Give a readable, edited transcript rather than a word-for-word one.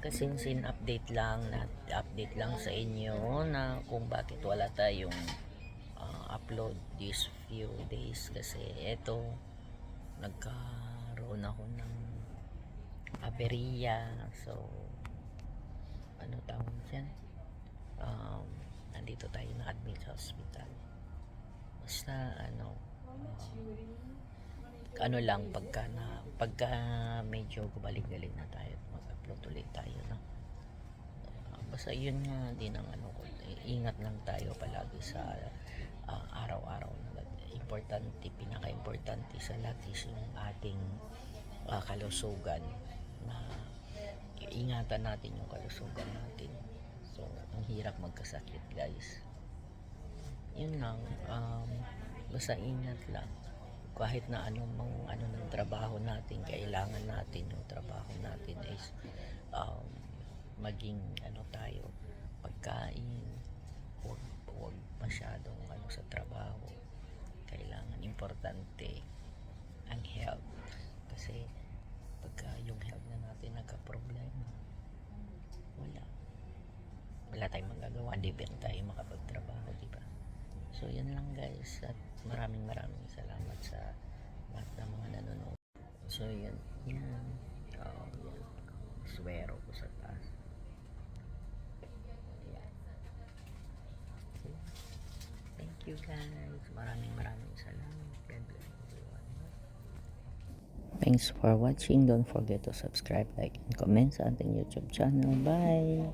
kasinsin update lang sa inyo na kung bakit wala tayong upload these few days, kasi eto nagkaroon ako ng aberya. So ano tawag dyan, nandito tayo na admit sa hospital. Basta ano lang, pagka medyo gumaling-galing na tayo, mag-upload ulit tayo, no? Basta yun nga din ang ingat lang tayo palagi sa araw-araw na importante, pinaka-importante sa lahat is yung ating kalusugan, na ingatan natin yung kalusugan natin. So ang hirap magkasakit, guys. Yun lang, basta ingat lang. Kahit na ano ng trabaho natin, kailangan natin yung trabaho natin is maging tayo, pagkain, huwag masyadong sa trabaho. Kailangan, importante ang health, kasi pagka yung health na natin nagka-problema, wala tayong magagawa, hindi pa tayo makapagtrabaho, diba? So yan lang, guys, at maraming salamat sa lahat ng mga nanonood. So yan swero ko sa taas. Ayan. Thank you, guys, maraming salamat. God bless everyone. Thanks for watching. Don't forget to subscribe, like, and comment sa ating YouTube channel. Bye!